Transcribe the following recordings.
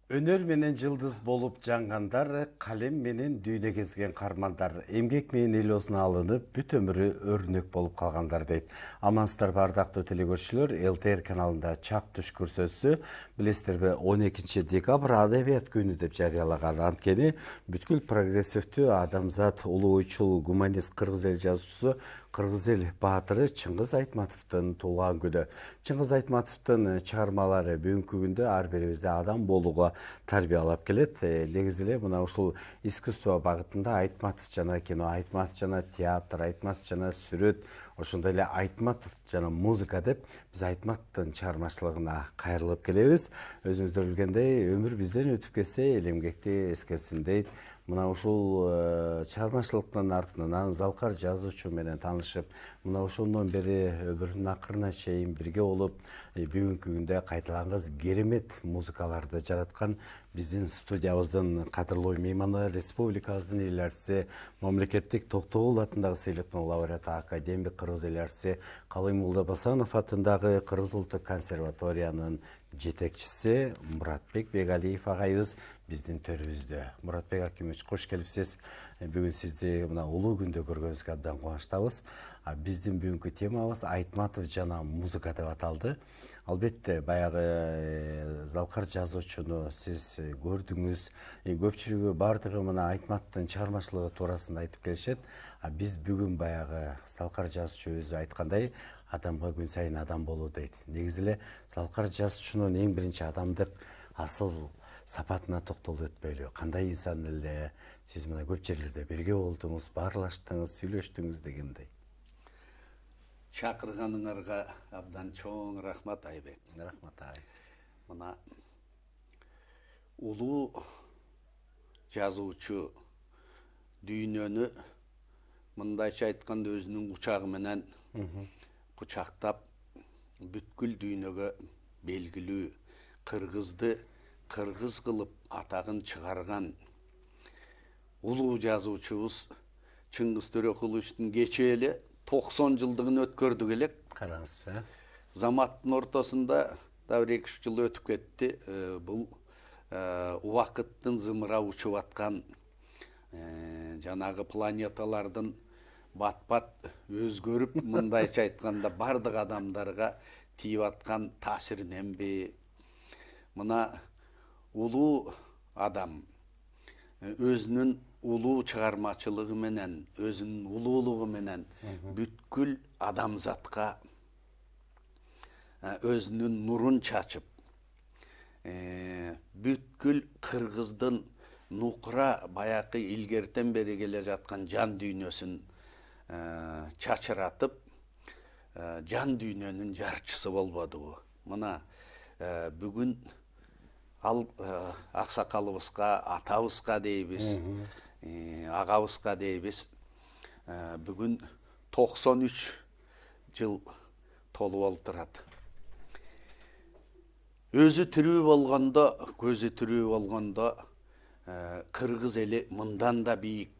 Өнөр менен жылдыз болуп жаңгандар, калем менен дүйнө кезген кармандар, эмгек менен эл осуна алынып, бүт өмүрү өрнөк болуп калгандар дейт. Амансыздар бардактуу телекөрүүчүлөр, ЛТР каналында чак түш көрсөтсү, билесиздерби 12 декабрь адабият күнү деп жарыялаган. Анткени бүткүл прогрессивдүү адамзат улуу ойчул гуманист кыргыз эл жазуучусу Кыргыз эл баатыры Чыңгыз Айтматовдун туулган күнү. Чыңгыз Айтматовдун чыгармалары бүгүнкү күндө ар бирибизди адам болууга тарбиялап келет. Негизи эле мына ушул искусство багытында Айтматов жана кино, Айтматов жана театр, Айтматов жана сүрөт, ошондой эле Айтматов жана музыка деп биз Айтматовдун чыгармачылыгына кайрылып келебиз. Өзүңүздөр билгендей, өмүр бизден өтүп кетсе, эл эмгекти эскерсин дейт. Мына ушул чыгармачылыктын артынан залкар жазуучу менен таанышып, мына ошондон бери өмүрүнүн акырына чейин бирге болуп, бүгүнкү күндө кайталангыс керемет музыкаларды жараткан биздин студиябыздын кадырлуу мейманы, республикабыздын эл артиси, мамлекеттик Токтогул атындагы сыйлыктын лауреаты, академик Кыргыз эл артиси Калыймулда Басанов атындагы Кыргыз улуттук консерваториянын жетекчиси Муратбек Бегалиев агайыбыз биздин төрүбүздө. Муратбек Акимович, кош келипсиз. Бүгүн сизди мына улуу күндө көргөнүбүзгө абдан кубанычтабыз. Биздин бүгүнкү темабыз Айтматов жана музыка деп аталды. Албетте, баягы залкар жазуучуну сиз көрдүңүз. Көпчүлүгү бардыгы мына Айтматовдун чыгармачылыгы туурасында айтып келишет. Биз бүгүн баягы залкар жазуучу өзү айткандай, адамга күн сайын адам болуу дейт. Негизи эле залкар жазуучунун эң биринчи адамдык асыл сапатына токтолуп өтпөйлү. Кандай инсан эле, сиз мына көп жерлерде бирге болдуңуз, баарлаштыңыз, сүйлөштүңүз дегендей. Чакырганыңарга абдан чоң рахмат Айбек. Рахмат ай. Мына улуу жазуучу дүйнөнү мындайча айтканда өзүнүн кучагы менен кучактап, бүткүл дүйнөгө белгилүү кыргызды кыргыз кылып атагын чыгарган улуу жазуучубуз Чыңгыз Төрөкуловичтин кечээ эле 90 жылдыгын өткөрдүк элек. Караңыз, Заматтын ортосунда да 1-2 жыл өтүп кетти. Бул убакыттын зымыра учуп аткан жанагы планеталардын бат-бат өзгөрүп, мындайча айтканда бардык адамдарга тийип аткан таасиринен бе. Мына улуу адам өзүнүн улуу чыгармачылыгы менен, өзүнүн улуулугу менен бүткүл адамзатка өзүнүн нурун чачып, бүткүл кыргыздын нукура баякы илгертен бери келе жаткан жан дүйнөсүн чачыратып, жан дүйнөнүн жарчысы болбодубу. Мына бүгүн ал аксакалыбызга, атабызга дейбиз, агабызга дейбиз. Бүгүн 93 жыл толуп олтурат. Өзү тирүү болгондо, көзү тирүү болгондо кыргыз эли мындан да бийик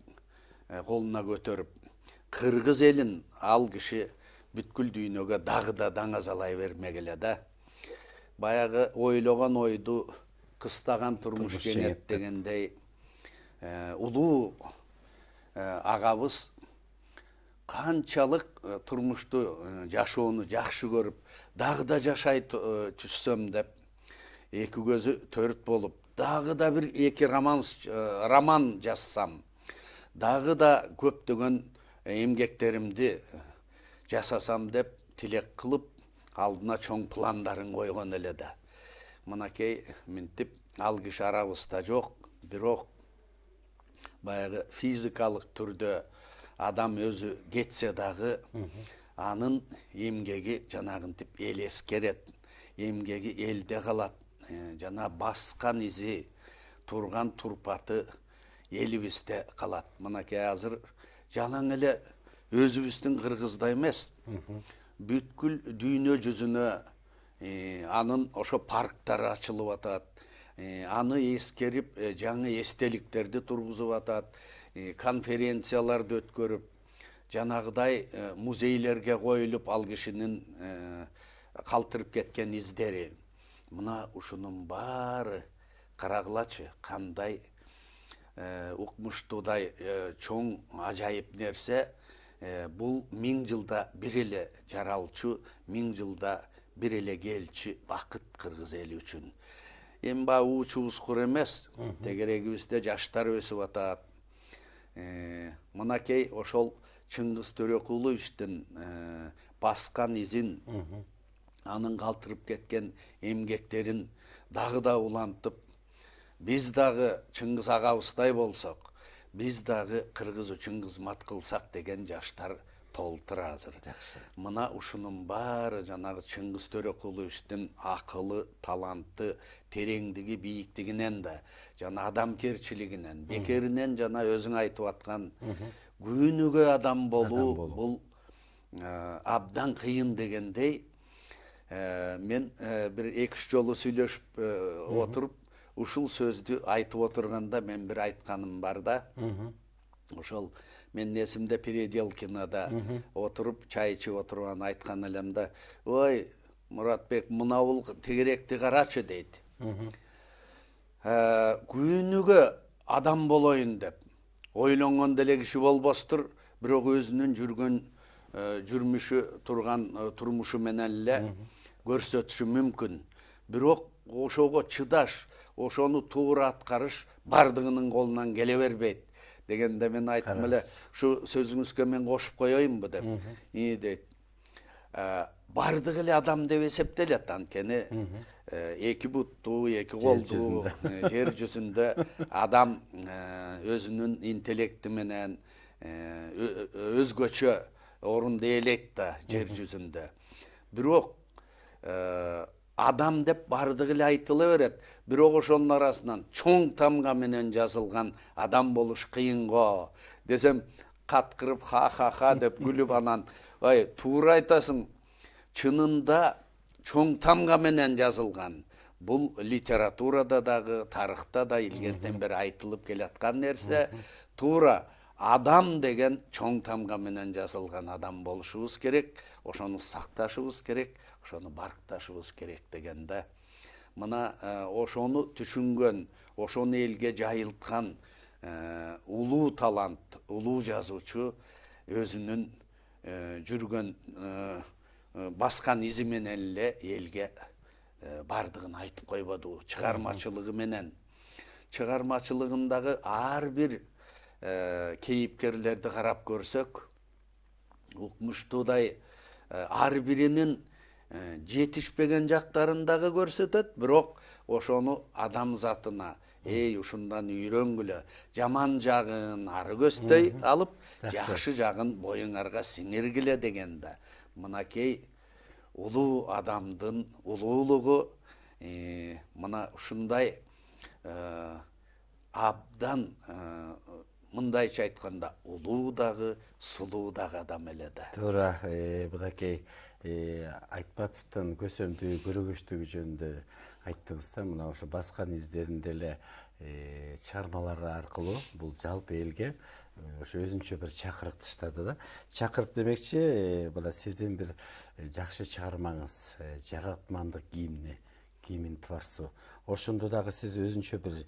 колуна көтөрүп, кыргыз элин ал киши бүткүл дүйнөгө дагы да даңазалай бермек эле да. Баягы ойлогон ойду кыстаган турмуш кеңет дегендей, улуу агабыз канчалык турмушту, жашоону жакшы көрүп, дагы да жашай түшсөм деп, эки көзү төрт болуп, дагы да бир эки роман жазсам, дагы да көптөгөн эмгектеримди жасасам деп тилек кылып, алдына чоң пландарын койгон эле да. Мынакей минтип ал киши арабызда жок, бирок баягы физикалык түрдө адам өзү кетсе дагы анын эмгеги жанагынтип эл эскерет, эмгеги элде калат, жана баскан изи, турган турпаты элибизде калат. Мынакей азыр жалаң эле өзүбүздүн кыргызда эмес, бүткүл дүйнө жүзүнө анын ошо парктары ачылып атат, аны эскерип жаңы эстеликтерди тургузуп атат, конференцияларды өткөрүп, жанагыдай музейлерге коюлуп ал кишинин калтырып кеткен издери. Мына ушунун баары карагылачы кандай укмуштуудай чоң ажайып нерсе. Бул 1000 жылда бир эле жаралчу, 1000 жылда бир эле келчү бакыт кыргыз эли үчүн. Эми баягы уучубуз кур эмес, тегерегибизде жаштар өсүп атат. Мынакей ошол Чыңгыз Төрөкуловичтин баскан изин, анын калтырып кеткен эмгектерин дагы да улантып, биз дагы Чыңгыз агабыздай болсок, биз дагы кыргыз үчүн кызмат кылсак деген жаштар толтур азыр. Мына ушунун баары жанагы Чыңгыз Төрөкуловичтин акылы, таланты, тереңдиги, бийиктигинен да, жана адамкерчилигинен, бекеринен жана өзүң айтып аткан күнүгө адам болуу бул абдан кыйын дегендей. Мен бир 2-3 жолу сүйлөшүп отуруп, ушул сөздү айтып отурганда мен бир айтканым бар да. Ошол мен эсимде Переделкинада отуруп, чай ичип отурган айткан элем да, ой, Муратбек, мына бул тегеректи карачы дейт. Күнүгө адам болоюн деп ойлонгон деле киши болбостур, бирок өзүнүн жүргөн жүрмүшү турган турмушу менен эле көрсөтүшү мүмкүн. Бирок ошого чыдаш, ошону туура аткарыш бардыгынын колунан келе бербейт дегенде мен айттым эле, ушу сөзүңүзгө мен кошуп коеюнбу деп. Дейт. Бардыгы эле адам деп эсептелет, анткени эки буттуу, эки колдуу жер жүзүндө адам өзүнүн интеллекти менен өзгөчө орунду ээлейт да жер жүзүндө. Бирок адам деп бардыгы эле айтыла берет. Бирок ошонун арасынан чоң тамга менен жазылган адам болуш кыйын го десем, каткырып ха-ха-ха деп күлүп, анан ой, туура айтасың, чынында чоң тамга менен жазылган. Бул литературада дагы, тарыхта да илгертен бери айтылып келаткан нерсе. Туура адам деген чоң тамга менен жазылган адам болушубуз керек, ошону сакташыбыз керек, ошону баркташыбыз керек дегенде. Мына ошону түшүнгөн, ошону элге жайылткан улуу талант, улуу жазуучу өзүнүн жүргөн баскан изи менен эле элге бардыгын айтып койбоду. Чыгармачылыгы менен. Чыгармачылыгындагы ар бир кейипкерлерди карап көрсөк, укмуштуудай ар биринин жетишпеген жактарын дагы көрсөтөт, бирок ошону адам затына, ушундан үйрөнгүлө, жаман жагын ары көздөй алып, жакшы жагын боюңарга сиңиргиле дегенде. Мынакей улуу адамдын улуулугу мына ушундай абдан, мындайча айтканда, улуу дагы, сулуу дагы адам эле да. Туура, мынакей Айтпатовдун көсөмдүү, көрөгөчтүгү жөнүндө айттыңыз да, мына ошо баскан издеринде эле чыгармалары аркылуу бул жалпы элге ошо өзүнчө бир чакырык таштады да. Чакырык демекчи, мына сиздин бир жакшы чыгармаңыз, жаратмандык кийимин тварсу. Ошондо дагы сиз өзүнчө бир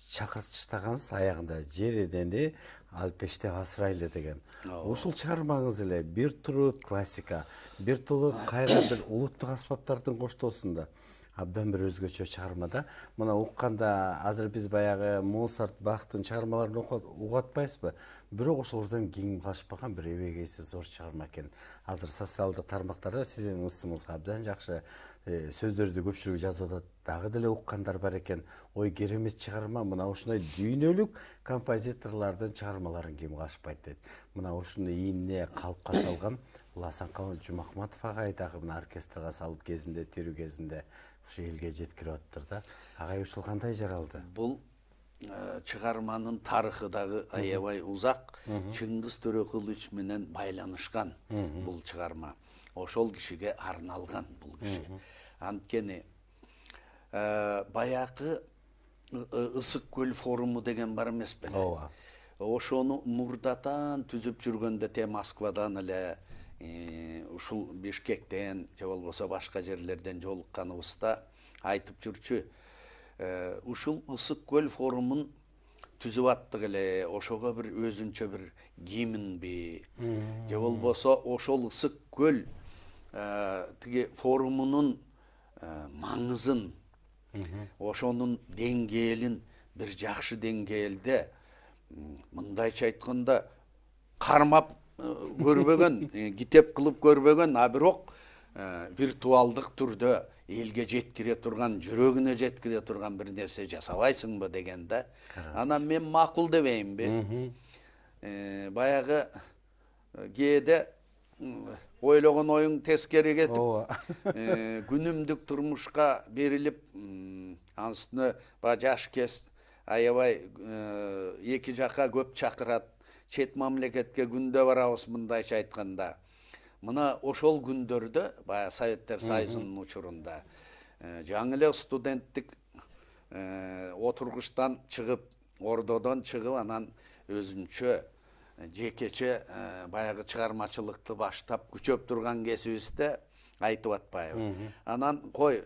чакырык таштагансыз, аягында жер энени алпештеп асырайлы деген. Ушул чыгармаңыз эле бир туру классика, бир туру кайра бир улуттук аспаптардын коштоосунда абдан бир өзгөчө чыгармада. Мына укканда азыр биз баягы Моцарт, Бахтын чыгармаларын угуп атпайбызбы? Бирок ошолордон кең калышпаган бир эбегейсиз зор чыгарма экен. Азыр социалдык тармактарда сиздин ысымыңызга абдан жакшы сөздөрдү көпчүлүгү жазып атат. Дагы деле уккандар бар экен. Ой, керемет чыгарма, мына ушундай дүйнөлүк композиторлордун чыгармаларын ким калышпайт дейт. Мына ушуну ийине калыпка салган Уласан Жумахматов агай дагы мына оркестрга салып кезинде, тирүү кезинде ушу элге жеткирип атыптыр да. Агай ушул кандай жаралды? Бул чыгарманын тарыхы дагы аябай узак. Чыңгыз Төрөкулович менен байланышкан бул чыгарма. Ошол кишиге арналган бул киши. Анткени баягы Ысык көл форуму деген бар эмес беле? Ооба. Ошону мурдатан түзүп жүргөндө те Москвадан эле, ушул Бишкектен же болбосо башка жерлерден жолукканыбызда айтып жүрчү. ушул Ысык көл форумун түзүп аттык эле, ошого бир өзүнчө бир гимнби же болбосо ошол Ысык көл тиги форумунун маңызын, ошонун деңгээлин бир жакшы деңгээлде, мындайча айтканда кармап көрбөгөн, китеп кылып көрбөгөн, а бирок виртуалдык түрдө элге жеткире турган, жүрөгүнө жеткире турган бир нерсе жасабайсыңбы дегенде, анан мен макул дебейинби. Баягы кээде ойлогон оюң тескери кетип, күнүмдүк турмушка берилип, анын үстүнө жаш кез аябай эки жака көп чакырат, чет мамлекетке күндө барабыз мындайча айтканда. Мына ошол күндөрдө, баягы Советтер Союзунун учурунда, жаңы эле студенттик отургучтан чыгып, ордодон чыгып, анан өзүнчө жекече баягы чыгармачылыкты баштап күчөп турган кезибизде айтып атпайбы. Анан кой,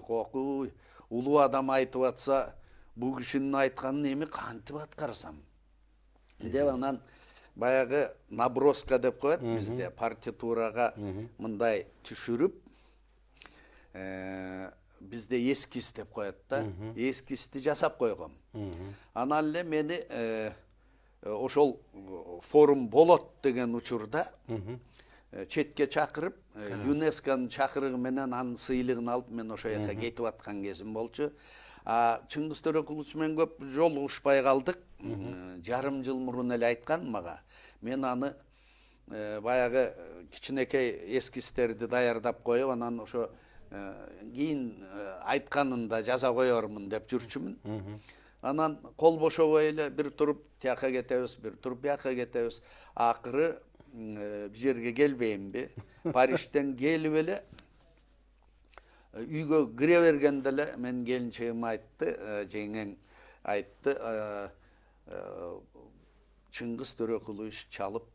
окуй, улуу адам айтып атса, бул кишинин айтканын эми кантип аткарсам деп, анан баягы наброска деп коет бизде, партитурага мындай түшүрүп, бизде эскиз деп коет да, эскизди жасап койгом. Анан эле мени ошол форум болот деген учурда четке чакырып, ЮНЕСКОнун чакырыгы менен анын сыйлыгын алып, мен ошол жака кетип аткан кезим болчу. Чыңгыз Төрөкулович менен көп жолугушпай калдык. Жарым жыл мурун эле айткан мага. Мен аны баягы кичинекей эскизтерди даярдап коюп, анан ошо кийин айтканында жаза коермун деп жүрчүмүн. Анан кол бошобой эле бир туруп тияка кетебиз, бир туруп бияка кетебиз. Акыры бир жерге келбейинби. Парижден келип эле үйгө кире бергенде эле мен келинчегим айтты, жеңең айтты, Чыңгыз Төрөкулович чалып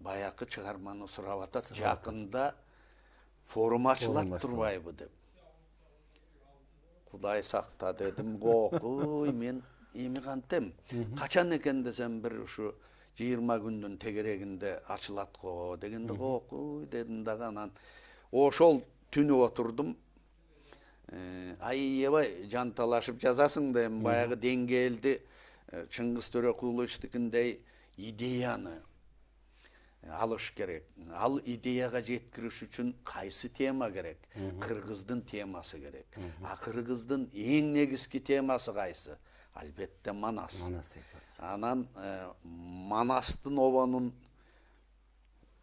баякы чыгарманы сурап атат, жакында форум ачылат турбайбы деп. Кудай сакта дедим, окуй, мен эми кантем, качан экен десем, бир ушу 20 күндүн тегерегинде ачылат го дегенде, окуй дедим дагы. Анан ошол түнү отурдум, аябай жанталашып жазасың да, эми баягы деңгээлди Чыңгыз Төрөкуловичтикиндей идеяны алыш керек. Ал идеяга жеткириш үчүн кайсы тема керек? Кыргыздын темасы керек. А кыргыздын эң негизги темасы кайсы? Албетте Манас. Анан Манастын обонун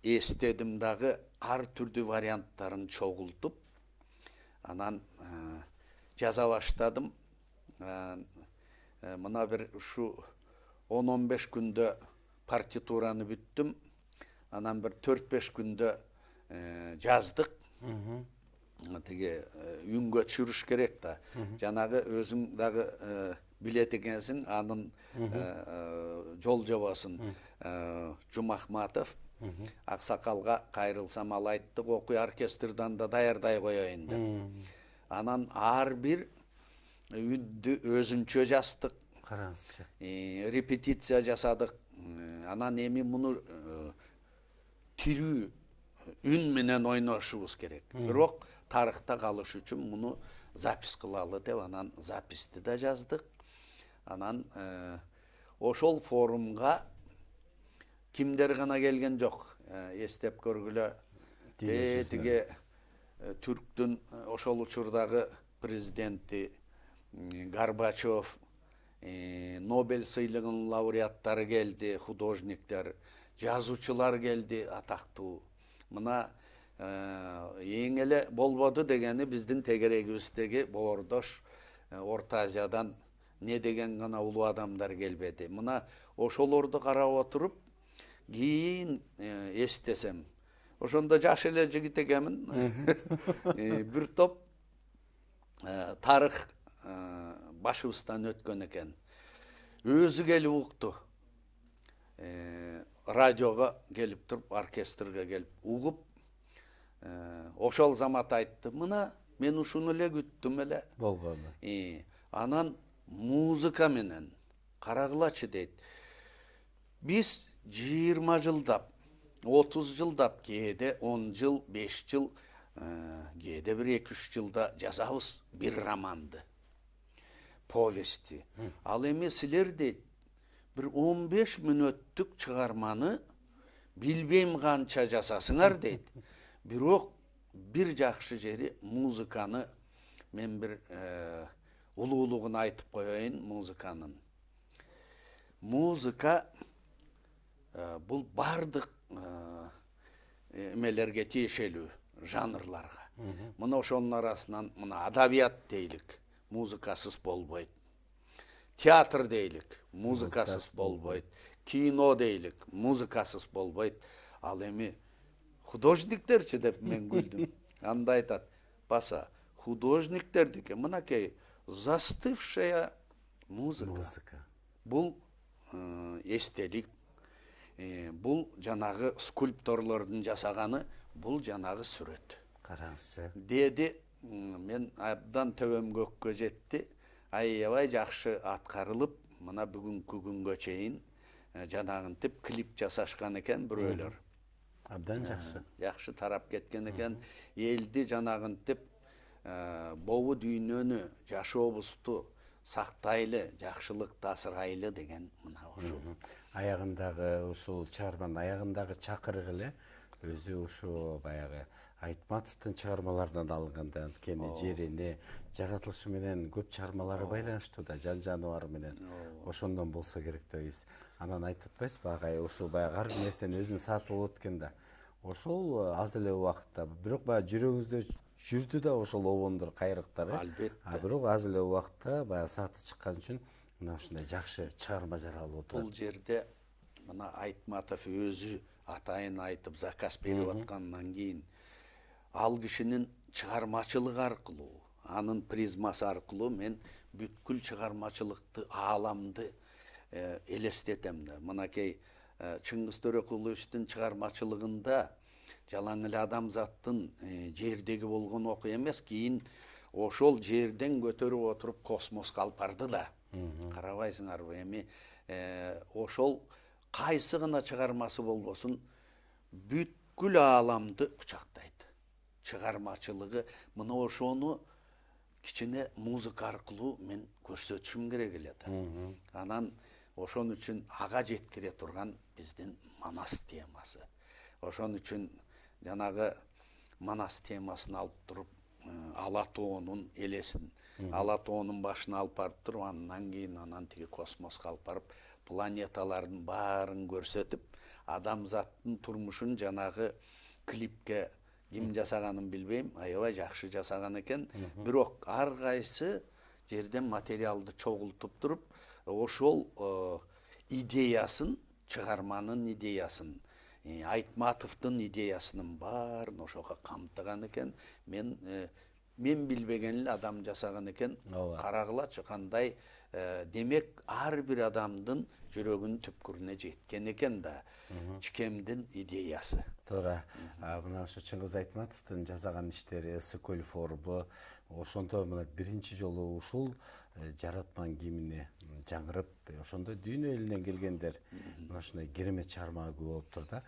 эстедим дагы, ар түрдүү варианттарын чогултуп, анан жаза баштадым. Мына бир ушу 10-15 күндө партитураны бүттүм. Анан бир 4-5 күндө жаздык. Тиги үнгө чүрүш керек да. Жанагы өзүң дагы билет экенсиң, анын жол жобосун Жумахматов Аксакалга кайрылсам, ал айтты, окуй оркестрдан да даярдай коеюн деп. Анан ар бир үндү өзүнчө жаздык. Караңызчы. Репетиция жасадык. Анан эми муну тирүү үн менен ойношубуз керек. Бирок тарыхта калыш үчүн муну запись кылалы деп, анан записти да жаздык. Анан ошол форумга кимдер гана келген жок. Эстеп көргүлө. Тиги Түрктүн ошол учурдагы президенти Горбачев, Нобель сыйлыгынын лауреаттары келди, художниктер, жазуучулар келди, атактуу. Мына эң эле болбоду дегени биздин тегерегибиздеги боордош Орто Азиядан не деген гана улуу адамдар келбеди. Мына ошолорду карап отуруп, кийин эстесем, ошондо жаш эле жигит экенмин. Бир топ тарых башыбыздан өткөн экен. Өзү келип укту. Радиого келип туруп, оркестрге келип угуп, ошол замат айтты, мына мен ушуну эле күттүм эле. Болгону. Анан музыка менен карагылачы дейт. Биз 20 жылдап, 30 жылдап, кээде 10 жыл, 5 жыл, кээде бир 2-3 жылда жазабыз бир романды, повести. Ал эми силер дейт, бир 15 мүнөттүк чыгарманы билбейм канча жасасыңар дейт. Бирок бир жакшы жери музыканы мен бир улуулугун айтып коеюн музыканын. Музыка бул бардык эмелерге тиешелүү, жанрларга. Мына ошонун арасынан мына адабият дейлик, музыкасыз болбойт. Театр дейлик, музыкасыз болбойт. Кино дейлик, музыкасыз болбойт. Ал эми художниктерчи деп мен күлдүм. Анда айтат, баса художниктердики мынакей застывшая музыка. Бул эстелик, бул жанагы скульпторлордун жасаганы, бул жанагы сүрөт. Караңызчы. Деди, мен абдан төбөм көккө жетти. Аябай жакшы аткарылып, мына бүгүнкү күнгө чейин жанагынтип клип жасашкан экен бирөөлөр. Абдан жакшы. Жакшы тарап кеткен экен. Элди жанагынтип бобу дүйнөнү, жашообузду сактайлы, жакшылыкты асырайлы деген мына ушул. Аягындагы ушул чыгарманын аягындагы чакырык эле өзү ушу баягы Айтматовдун чыгармаларынан алынганда, анткени жерине, жаратылышы менен көп чыгармалары байланыштуу да, жан жаныбары менен. Ошондон болсо керек дейбиз. Анан айтып атпайсызбы, агай ушул баягы ар бир нерсени өзүн сатып алып экен да. Ошол аз эле убакытта, бирок баягы жүрөгүңүздө жүрдү да ошол обондор, кайрыктар. Албетте. Бирок аз эле убакытта баягы саты чыккан үчүн мына ушундай жакшы чыгарма жаралып отурат. Бул жерде мына Айтматов өзү атайын айтып заказ берип аткандан кийин ал кишинин чыгармачылыгы аркылуу, анын призмасы аркылуу мен бүткүл чыгармачылыкты, ааламды элестетем да. Мынакей Чыңгыз Төрөкуловичтин чыгармачылыгында жалаң эле адамзаттын жердеги болгон окуя эмес, кийин ошол жерден көтөрүп отуруп космоско алып барды да. Карабайсыңарбы, эми ошол кайсы гана чыгармасы болбосун бүткүл ааламды кучактайт. Чыгармачылыгы, мына ошону кичине музыка аркылуу мен көрсөтүшүм керек эле да. Анан ошон үчүн ага жеткире турган биздин Манас темасы. Ошон үчүн жанагы Манас темасын алып туруп, Ала тоонун элесин, Ала тоонун башына алып барып туруп, андан кийин анан тиги космоско алып барып, планеталардын баарын көрсөтүп, адамзаттын турмушун жанагы клипке ким жасаганын билбейм, аябай жакшы жасаган экен. Бирок ар кайсы жерден материалды чогултуп туруп, ошол идеясын, чыгарманын идеясын, Айтматовдун идеясынын баарын ошого камтыган экен. Мен билбеген эле адам жасаган экен. Карагылачы кандай, демек ар бир адамдын жүрөгүнүн түпкүрүнө жеткен экен да. Чикемдин идеясы. Туура. Мына ошо Чыңгыз Айтматовдун жасаган иштери, Сколь форму, ошондо мына биринчи жолу ушул жаратман кимине жаңырып, ошондо дүйнө элинен келгендер мына ушундай керемет чыгарма көп болуптур да.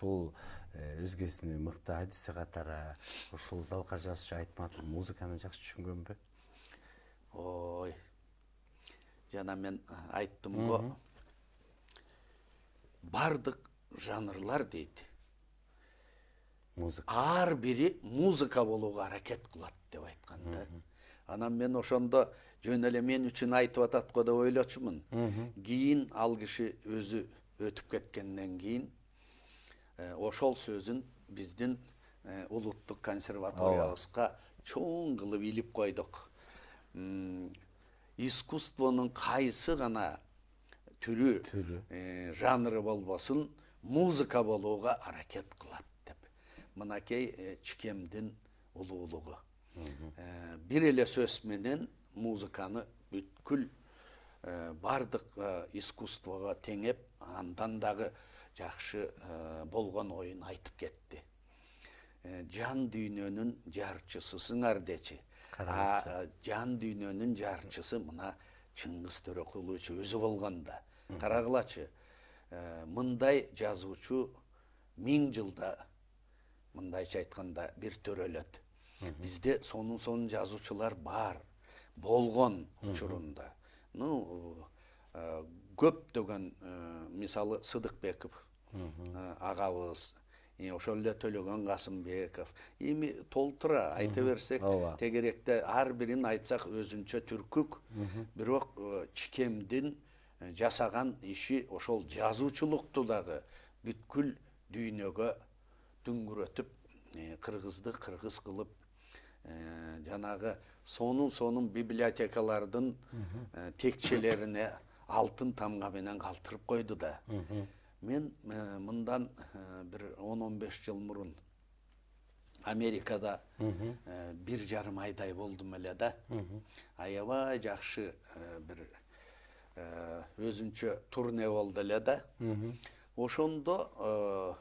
ушул өзгесini мыкты адиси катары ушул залга жазчу Айтматов музыканы жакшы түшүнгөнбү? Ой. Жана мен айттым го. Бардык жанрлар дейт. Музыка. Ар бири музыка болууга аракет кылат деп айтканда. Анан мен ошондо жөн эле мен үчүн айтып атат го деп ойлочумун. Кийин ал киши өзү өтүп кеткенден кийин ошол сөзүн биздин улуттук консерваториябызга чоң кылып илип койдук. Искусствонун кайсы гана түрү, жанры болбосун, музыка болууга аракет кылат деп. Мынакей Чикемдин улуулугу. Бир эле сөз менен музыканы бүткүл бардык искусствого теңеп, андан дагы жакшы болгон оюн айтып кетти. Жан дүйнөнүн жарчысысыңар дечи. Жан дүйнөнүн жарчысы мына Чыңгыз Төрөкулович өзү болгонда. Карагылачы, мындай жазуучу 1000 жылда, мындайча айтканда, бир төрөлөт. Бизде сонун жазуучулар бар, болгон учурунда. Көптөгөн, мисалы Сыдыкбеков агабыз, ошол эле Төлөгөн Касымбеков, эми толтура айта берсек, тегеректе ар бирин айтсак өзүнчө түркүк, бирок Чикемдин жасаган иши ошол жазуучулукту дагы бүткүл дүйнөгө дүңгүрөтүп, кыргызды кыргыз кылып, жанагы сонун библиотекалардын текчелерине алтын тамга менен калтырып койду да. Мен мындан bir 10-15 жыл мурун Америкада 1,5 айдай болдум эле да. Аябай жакшы бир өзүнчө турне болду эле да. Ошондо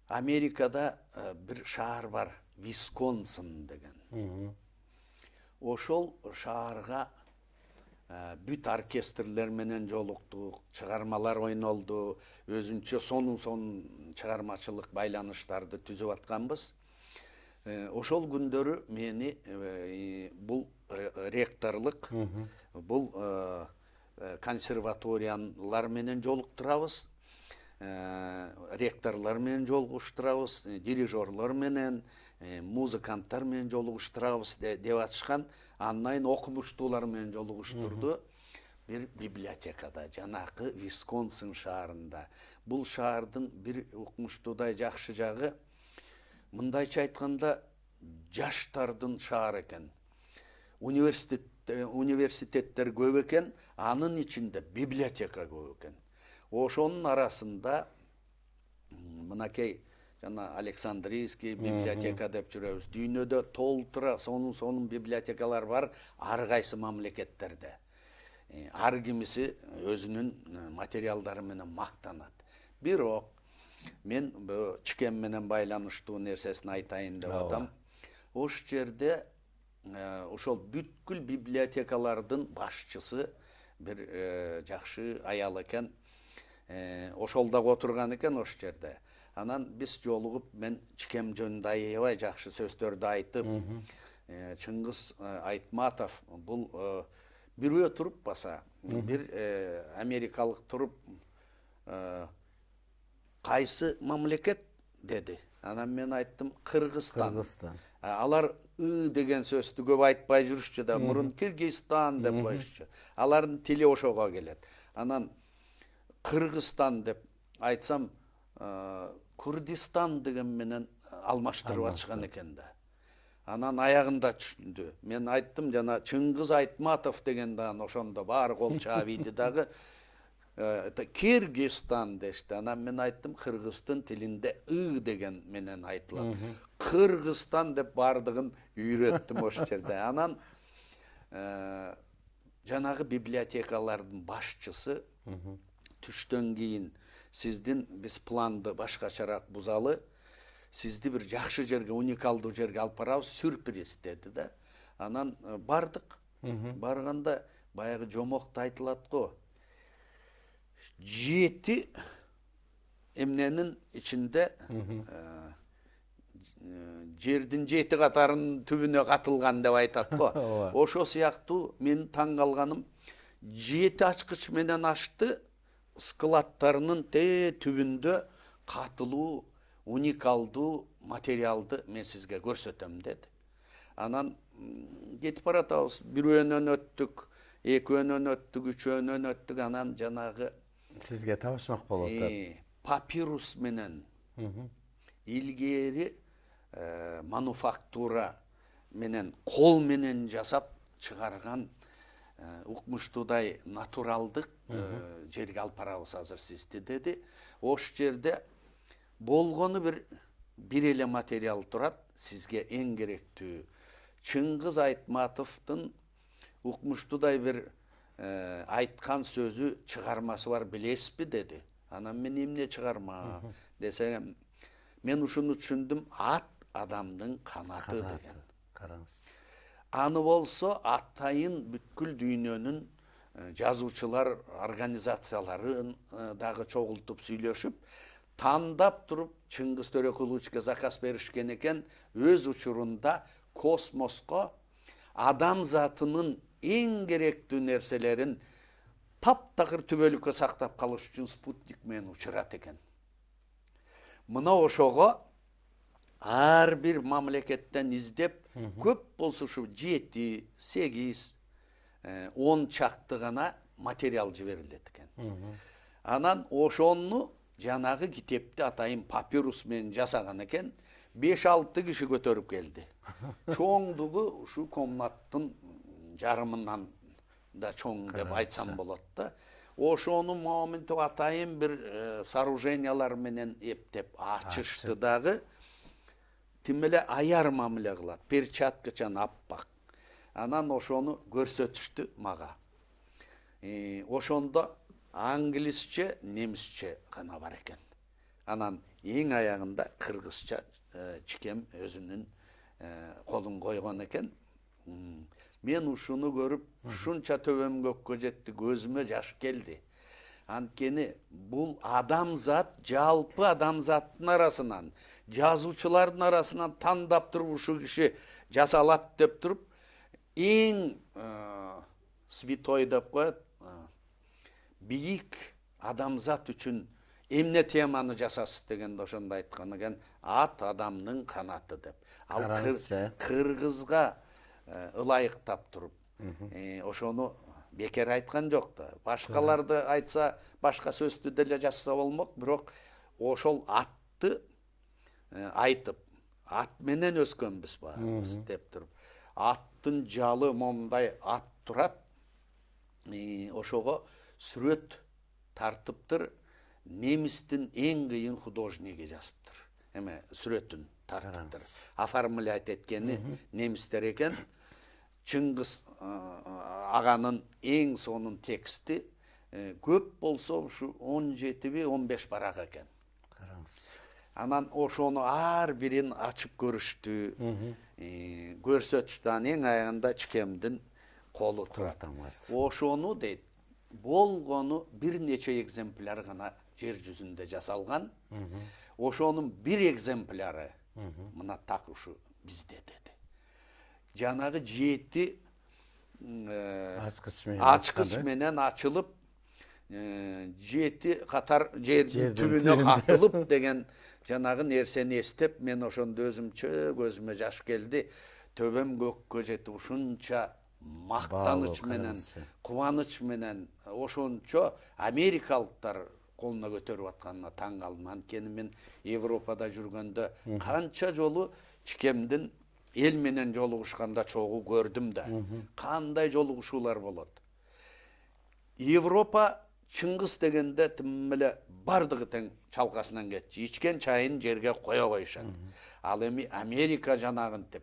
Америкада бир шаар бар, Висконсин деген. Ошол шаарга бүт оркестрлер менен жолуктук, чыгармалар ойнолду, өзүнчө сонун чыгармачылык байланыштарды түзүп атканбыз. Ошол күндөрү мени бул ректорлук, бул консерваториялар менен жолуктурабыз, ректорлор менен жолугуштурабыз, дирижерлор менен, музыканттар менен жолугуштурабыз деп атышкан. Андан окумуштуулар менен жолугуштурду бир библиотекада, жанакы Висконсин шаарында. Бул шаардын бир окумуштуудай жакшы жагы, мындайча айтканда, жаштардын шаары экен. Университеттер көп экен, анын ичинде библиотека көп экен. Ошонун арасында мынакей жана Александрийский библиотека деп жүрөбүз. Дүйнөдө толтура сонун библиотекалар бар, ар кайсы мамлекеттерде. Ар кимиси өзүнүн материалдары менен мактанат. Бирок мен Чикем менен байланыштуу нерсесин айтайын деп атам. Ош жерде ошол бүткүл библиотекалардын башчысы бир жакшы аял экен. Ошол дагы отурган экен ош жерде. Анан биз жолугуп, мен Чикем жөнүндө аябай жакшы сөздөрдү айтып, Чыңгыз Айтматов бул бирөө туруп баса, бир америкалык туруп, кайсы мамлекет деди. Анан мен айттым, Кыргызстан. Алар деген сөздү көп айтпай жүрүшчү да, мурун Кыргызстан деп коюшчу. Алардын тили ошого келет. Анан Кыргызстан деп айтсам, Курдистан деген менен алмаштырып атышкан экен да. Анан аягында түшүндү. Мен айттым, жана Чыңгыз Айтматов деген да ошондо баары кол чаап ийди дагы. Кыргызстан дешти. Анан мен айттым, кыргыздын тилинде деген менен айтылат. Кыргызстан деп бардыгын үйрөттүм ош жерде. Анан жанагы библиотекалардын башчысы түштөн кийин сиздин биз планды башкачараак бузалы, сизди бир жакшы жерге, уникалдуу жерге алып барабыз, сюрприз деди да. Анан бардык. Барганда баягы жомокто айтылат го. 7 эмненин içinde жердин 7 катарын түбүнө катылган деп айтат го. Ошо сыяктуу мен таң калганым 7 ачкыч менен ачты складтарынын түбүндө катылуу уникалдуу материалды мен сизге көрсөтөм деди. Анан кетип баратабыз, бирөөнөн өттүк, экөөнөн өттүк, үчөөнөн өттүк, анан жанагы сизге табышмак болуп атат. Папирус менен илгери мануфактура менен кол менен жасап чыгарган укмуштуудай натуралдык жерге алып барабыз азыр сизди деди. Ош жерде болгону бир эле материал турат. Сизге эң керектүү Чыңгыз Айтматовдун укмуштуудай бир айткан сөзү чыгармасы бар, билесизби деди. Анан мен эмне чыгарма десем, мен ушуну түшүндүм, ат адамдын канаты деген. Караңыз. Аны болсо атайын бүткүл дүйнөнүн жазуучулар организацияларын дагы чогултуп сүйлөшүп, тандап туруп Чыңгыз Төрөкуловичке заказ беришкен экен, өз учурунда космоско адам затынын эң керектүү нерселерин таптакыр түбөлүккө сактап калыш үчүн спутник менен учурат экен. Мына ошого ар бир мамлекеттен издеп, көп болсо ушу 7, 8, 10 чакты гана материал жиберилет экен. Анан ошону жанагы китепти атайын папирус менен жасаган экен, 5-6 киши көтөрүп келди. Чоңдугу ушу комнаттын жарымынан да чоң деп айтсам болот да. Ошону моментип атайын бир сооружениялар менен эптеп ачышты дагы. Тим эле аяр мамиле кылат, перчаткачан аппак. Анан ошону көрсөтүштү мага. Ошондо англисче, немисче гана бар экен. Анан эң аягында кыргызча чикем өзүнүн колун койгон экен. Мен ушуну көрүп, ушунча төбөм көккө жетти, көзүмө жаш келди. Анткени бул адамзат, жалпы адамзаттын арасынан, жазуучулардын арасынан тандап туруп ушу киши жасалат деп туруп, эң святой деп коет, бийик адамзат үчүн эмне теманы жасасыз дегенде ошондо айткан экен, ат адамдын канаты деп. Ал кыргызга ылайыктап туруп, ошону бекер айткан жок да. Башкаларды айтса, башка сөздү деле жазса болмок, бирок ошол атты айтып, ат менен өскөнбүз баарыбыз деп туруп. Аттын жалы момундай ат турат. Ошого сүрөт тартыптыр. Немистин эң кыйын художниги жазыптыр. Эме сүрөтүн тартыптыр. Оформлять эткени немистер экен. Чыңгыз аганын эң сонун тексти көп болсо ушу 17-15 барак экен. Караңыз. Анан ошону ар бирин ачып көрүштү, көрсөтүштү. Эң аягында чикемдин колу турат. Ошону дейт, болгону бир нече экземпляр гана жер жүзүндө жасалган. Ошонун бир экземпляры мына так ушу бизде деди. Жанагы 7 ачкыч менен ачылып, 7 катар жердин түбүнө катылып деген жанагы нерсени эстеп, мен ошондо өзүмчө көзүмө жаш келди. Төбөм көккө жетип, ушунча мактаныч менен, кубаныч менен, ошончо америкалыктар колуна көтөрүп атканына таң калдым. Анткени мен Европада жүргөндө канча жолу чикемдин эл менен жолугушканда чогуу көрдүм да. Кандай жолугушуулар болот. Европа Чыңгыз дегенде тим эле бардыгы тең чалкасынан кетчү. Ичкен чайын жерге кое коюшат. Ал эми Америка жанагынтип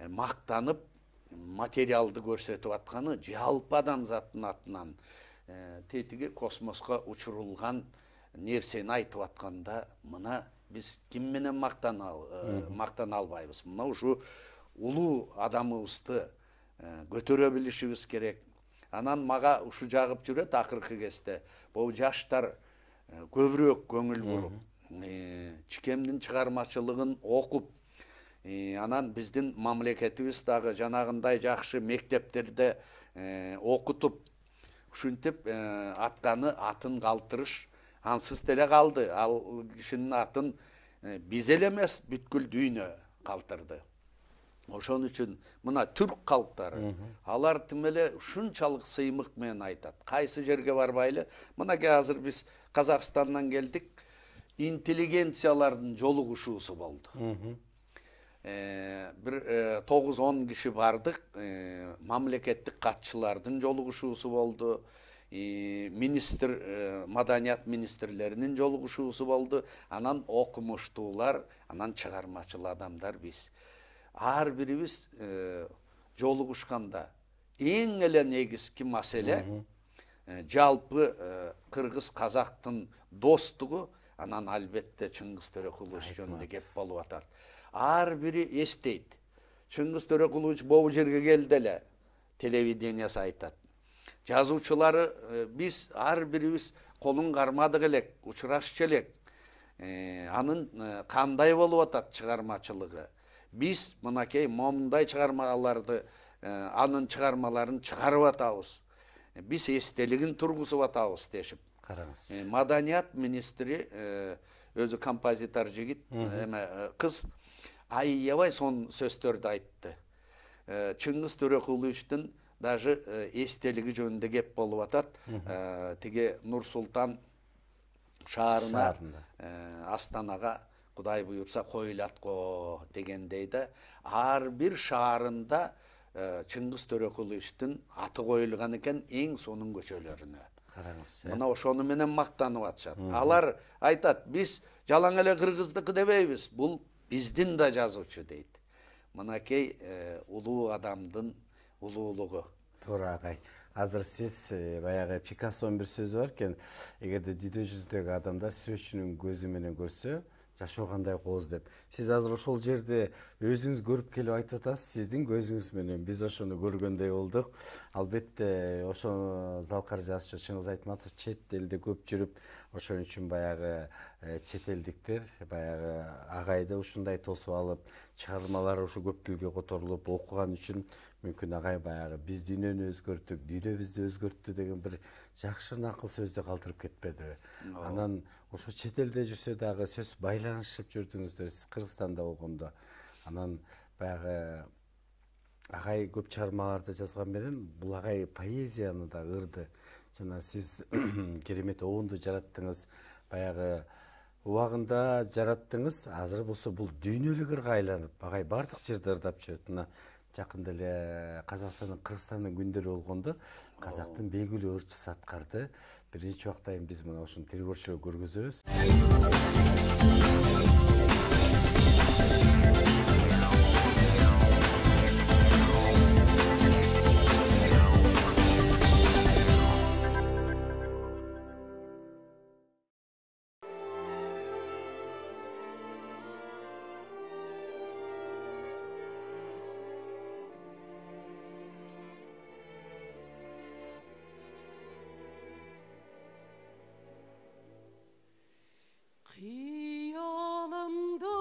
мактанып материалды көрсөтүп атканы жалпы адамзаттын атынан тетиги космоско учурулган нерсени айтып атканда, мына биз ким менен мактана албайбыз. Мына ушу улуу адамыбызды көтөрө билишибиз керек. Анан мага ушу жагып жүрөт акыркы кезде. Бул жаштар көбүрөөк көңүл буруп, чикемдин чыгармачылыгын окуп, анан биздин мамлекетибиз дагы жанагындай жакшы мектептерде окутуп, ушинтип аттаны атын калтырыш ансыз деле калды. Ал кишинин атын биз эле эмес, бүткүл дүйнө калтырды. Ошон үчүн мына түрк калктары, алар тим эле ушунчалык сыймык менен айтат. Кайсы жерге барбайлы, мынакей азыр биз Казакстандан келдик, интеллигенциялардын жолугушуусу болду. Bir 9-10 kişi bardık, mamleketlik katçılardın joluguşuusu boldu, madaniyat ministrlerinin joluguşuusu boldu, anan okumuştular, anan çıgarmacıl adamlar biz. Ar birimiz joluguşkanda en ele negizki masele jalpı Kırgız Kazaktın dostluğu, anan albatta Чыңгыз Төреқұлович жөнүндө кеп болуп атат. Ар бири эстейт. Чыңгыз Төреқұлович бул жерге келди эле, телевидениясы айтат. Жазуучулары биз ар бирибиз колун кармадык элек, учурашчу элек. Анын кандай болуп атат чыгармачылыгы. Биз мынакей момундай чыгармаларды, анын чыгармаларын чыгарып атабыз. Биз эстелигин тургузуп атабыз дешип. Madaniyat ministri özü kompozitör jigit, kız ayyabay son sözdөрдү айтты. Чыңгыз Төреқұловичтин даже эстелиги жөнүндө кеп болуп атат. Тиги Нур Султан шаарына, Астанага Кудай буйрса коюлат го дегендей да, ар бир шаарында Чыңгыз Төреқұловичтин аты коюлган экен эң сонун көчөлөрүнө. Мына ошону менен мактанып атышат. Алар айтат, биз жалаң эле кыргыздыкы дебейбиз, бул биздин да жазуучу дейт. Мынакей улуу адамдын улуулугу. Туура агай. Азыр сиз баягы Пикассонун бир сөзү бар экен, эгерде дүйдө жүздөгү адамдар сүрөтчүнүн көзү менен көрсө, жашоо кандай кооз деп. Сиз азыр ошол жерде өзүңүз көрүп келип айтып атасыз, сиздин көзүңүз менен биз ошону көргөндөй болдук. Албетте ошо Залкар жазчу Чыңгыз Айтматов чет элде көп жүрүп, ошон үчүн баягы чет элдиктер баягы агайды ушундай тосуп алып, чыгармалары ушу көп тилге которулуп окуган үчүн мүмкүн агай баягы биз дүйнөнү өзгөрттүк, дүйнө бизди өзгөрттү деген бир жакшы накыл сөздү калтырып кетпедиби? Анан ошо чет элде жүрсө дагы сөз байланышып жүрдүңүздөр, сиз Кыргызстанда болгондо. Анан баягы агай көп чыгармаларды жазган менен бул агай поэзияны да ырды. Жана сиз керемет оонду жараттыңыз, баягы убагында жараттыңыз. Азыр болсо бул дүйнөлүк ырга айланып, агай бардык жерде ырдап жүрөт. Мына жакында эле Казакстандын, Кыргызстандын күндөрү болгондо казактын белгилүү ырчысы аткарды. Биринчи убактайын биз мына ушуну телкөрчүлөр көргүзөбүз. Kıyalımda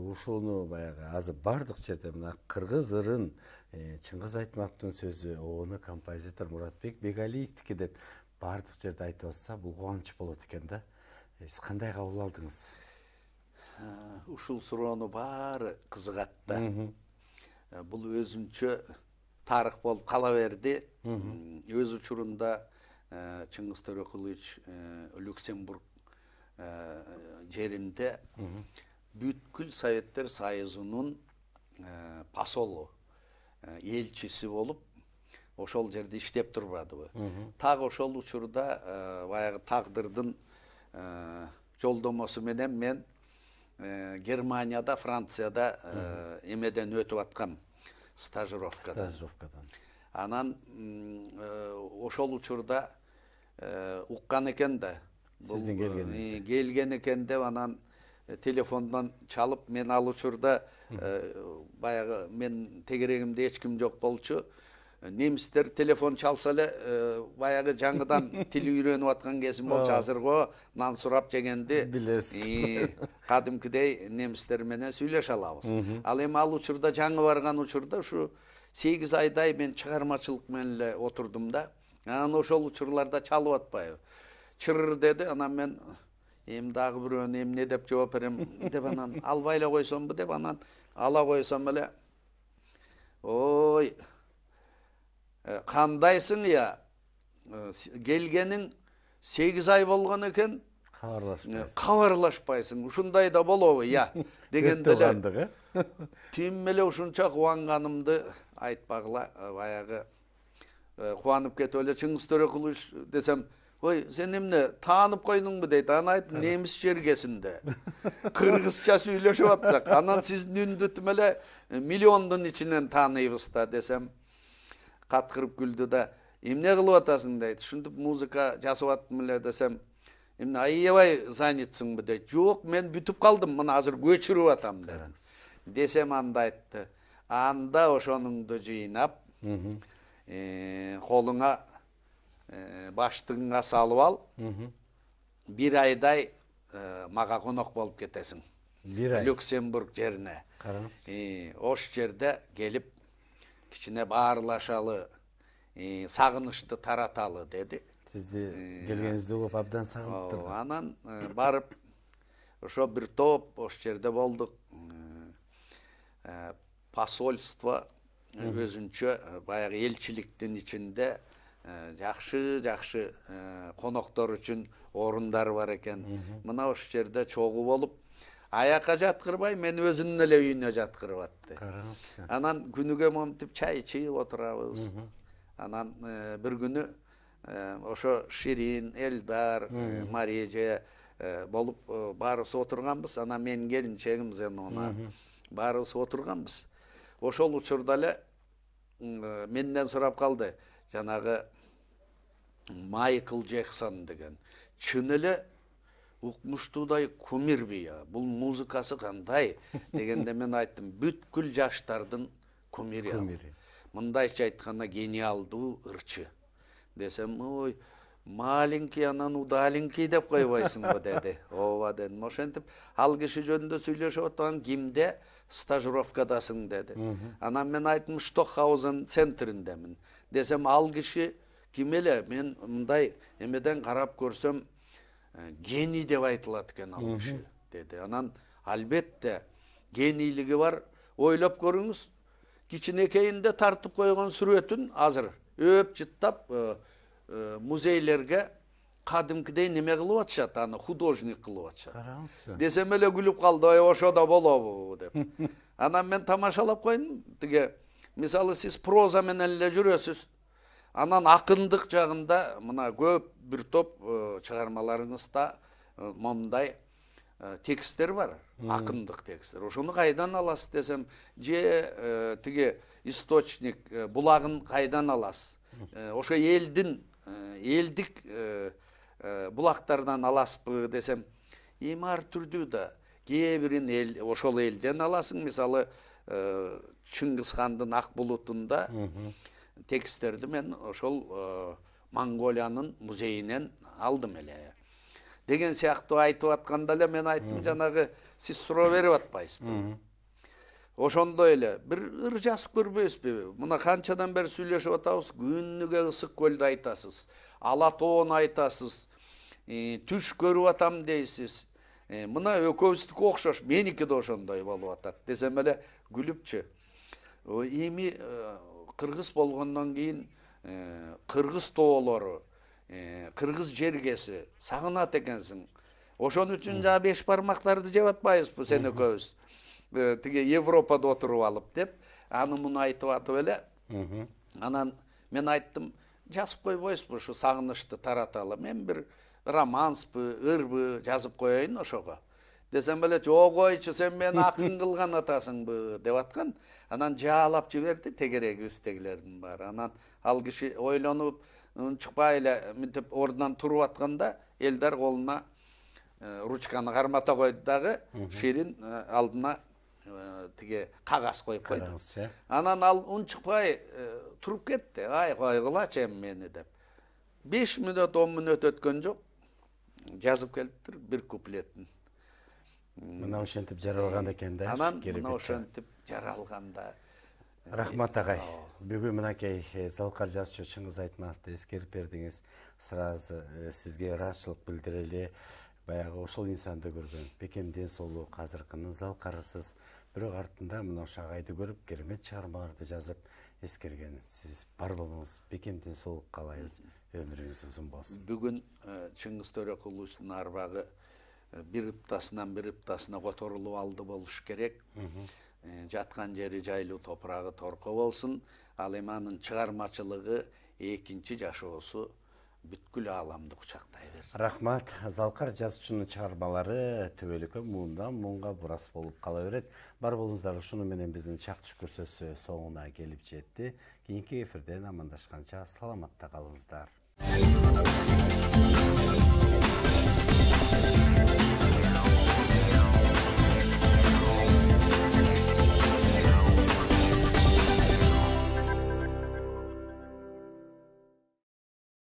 ушуну баягы азыр бардык жерде мына кыргыз ырын Чыңгыз Айтматовдун сөзү, оны композитор Муратбек Бегалиевдики деп бардык жерде айтып атса, бул кубанч болот экен да. Сиз кандай кабыл алдыңыз? Ушул суроону баары кызыгат да. Бул өзүнчө тарых болуп кала берди. Өз учурунда Чыңгыз Төрөкулович Люксембург жеринде бүткүл Советтер Союзунун посолу, элчиси болуп, ошол жерде иштеп турбадыбы. Так ошол учурда баягы тагдырдын жолдомосу менен мен Германияда, Францияда эмеден өтүп аткам стажировкадан. Анан ошол учурда уккан экен да. Сиздин келгениңизди. Келген экен деп анан телефондон чалып, мен ал учурда баягы мен тегерегимде эч ким жок болчу. Немистер телефон чалса эле баягы жаңыдан тил үйрөнүп аткан кезим болчу. Азырго нан сурап жегенди билесиз. Кадимкидей немистер менен сүйлөшө алабыз. Ал эми ал учурда жаңы барган учурда ушу 8 айдай мен чыгармачылык менен эле отурдум да. Анан ошол учурларда чалып атпайбы. Чыр деди, анан мен эми дагы бирөөнү эмне деп жооп берем деп анан албай эле койсомбу деп анан ала койсом эле ой кандайсың я? Келгениң 8 ай болгон экен. Кабарлашпайсың. Ушундай да болобу, я дегенде эле. Тим эле ушунча кубанганымды айтпагыла, баягы кубанып кетип эле Чыңгыз Төрөкулович десем, ой, сен эмне таанып койдуңбу дейт. Анан айттым, немис жергесинде. Кыргызча сүйлөшүп атсак, анан сиздин үндүтүм эле миллиондун ичинен тааныйбыз да десем, каткырып күлдү да, эмне кылып атасың дейт. Ушинтип музыка жасап аттым эле десем, эмне аябай занятсыңбы дейт. Жок, мен бүтүп калдым, мына азыр көчүрүп атам деп. Десем анда айтты. Анда ошонуңду жыйнап, колуңа баштыгыңа салып ал. 1 айдай мага конок болуп кетесиң. 1 ай. Люксембург жерине. Караңыз. Ош жерде келип кичине баарлашалы, сагынычты тараталы деди. Сизди келгениңизди угуп абдан сагынып. Анан барып ошо бир топ ош жерде болдук. Посольство өзүнчө баягы элчиликтин ичинде жакшы коноктор үчүн орундар бар экен. Мына ош жерде чогуу болуп, аяка жаткырбай мен өзүнүн эле үйүнө жаткырып атты. Караңызчы. Анан күнүгө монтип чай ичип отурабыз. Анан бир күнү ошо Ширин, Элдар, Мария болуп баарыбыз отурганбыз. Анан мен келинчегим Зенона баарыбыз отурганбыз. Ошол учурда эле менден сурап калды. Жанагы Майкл Джексон деген чын эле укмуштуудай кумирби я. Бул музыкасы кандай дегенде мен айттым, бүткүл жаштардын кумири. Мындайча айтканда гениалдуу ырчы. Десем, ой, маленький анан удаленький деп койбойсуңбу деди. Ооба дедим. Ошентип ал киши жөнүндө сүйлөшүп отурган кимде стажировкадасың деди. Анан мен айттым, Штокхаузен центриндемин. Десем, ал киши ким эле? Мен мындай эмеден карап көрсөм, гений деп айтылат экен ал киши деди. Анан албетте генийлиги бар. Ойлоп көрүңүз, кичинекейинде тартып койгон сүрөтүн азыр өп жыттап музейлерге кадимкидей неме кылып атышат, аны художник кылып атышат. Караңызчы. Десем эле күлүп калды, ой, ошо да болобу деп. Анан мен тамашалап койдум. Тиге мисалы сиз проза менен эле жүрөсүз. Анан акындык жагында мына көп бир топ чыгармаларыңызда момундай тексттер бар, акындык тексттер. Ошону кайдан аласыз десем, же тиге источник булагын кайдан аласыз? Ошо элдик булактардан аласызбы десем, эми ар түрдүү да. Кээ бирин ошол элден аласың, мисалы Чыңгыз хандын Ак булутунда тексттерди мен ошол Монголиянын музейинен алдым эле. Деген сыяктуу айтып атканда эле мен айттым, жанагы сиз суроо берип атпайсызбы? Ошондой эле бир ыр жазып көрбөйсүзбү? Мына канчадан бери сүйлөшүп атабыз, күнүгө ысык көлдү айтасыз, ала тоон айтасыз, түш көрүп атам дейсиз. Мына экөөбүздүкү окшош, меники да ошондой болуп атат десем эле күлүпчү. Эми кыргыз болгондон кийин кыргыз тоолору, кыргыз жергеси сагынат экенсиң. Ошон үчүн жа беш бармактарды жеп атпайбызбы сен экөөбүз? Тиги Европада отуруп алып деп, аны муну айтып атып эле. Анан мен айттым, жазып койбойсузбу ушу сагынычты тараталы? Мен бир романспы, ырбы жазып коеюн ошого. Десем эле, жок койчу, сен мени акын кылган атасыңбы деп аткан. Анан жаалап жиберди тегерегибиздегилердин баары. Анан ал киши ойлонуп, чыкпай эле мынтип ордунан туруп атканда, Элдар колуна ручканы кармата койду дагы, Ширин алдына тиги кагаз коюп койду. Анан ал унчукпай туруп кетти. Ай койгулачы мени деп. 5 мүнөт, 10 мүнөт өткөн жок. Жазып келиптир бир куплетін. Мына ошентип жаралган экен да. Анан мына ошентип жаралганда. Рахмат агай. Бүгүн мынакей Залкар жазчу Чыңгыз Айтматовду эскерип бердиңиз. Сразу сизге ыраазычылык билдирели. Баягы ошол инсанды көргөн. Бекем ден соолук азыркынын Залкарысыз. Бирок артында мына ошо агайды көрүп, керемет чыгармаларды жазып эскерген. Сиз бар болуңуз, бекем ден соолук каалайбыз. Өмүрүңүз узун болсун. Бүгүн Чыңгыз Төрөкуловдун арбагы бир ыптасынан бир ыптасына которулуп алды болуш керек. Жаткан жери жайлуу, топурагы торко болсун. Ал эми анын чыгармачылыгы, экинчи жашоосу бүткүл ааламды кучактай берсин. Рахмат. Залкар жазуучунун чыгармалары төбөлүккө муундан муунга бурас болуп кала берет. Бар болуңуздар, ушуну менен биздин чактыш көрсөтсө соңуна келип жетти. Кийинки эфирден амандашканча саламатта калыңыздар.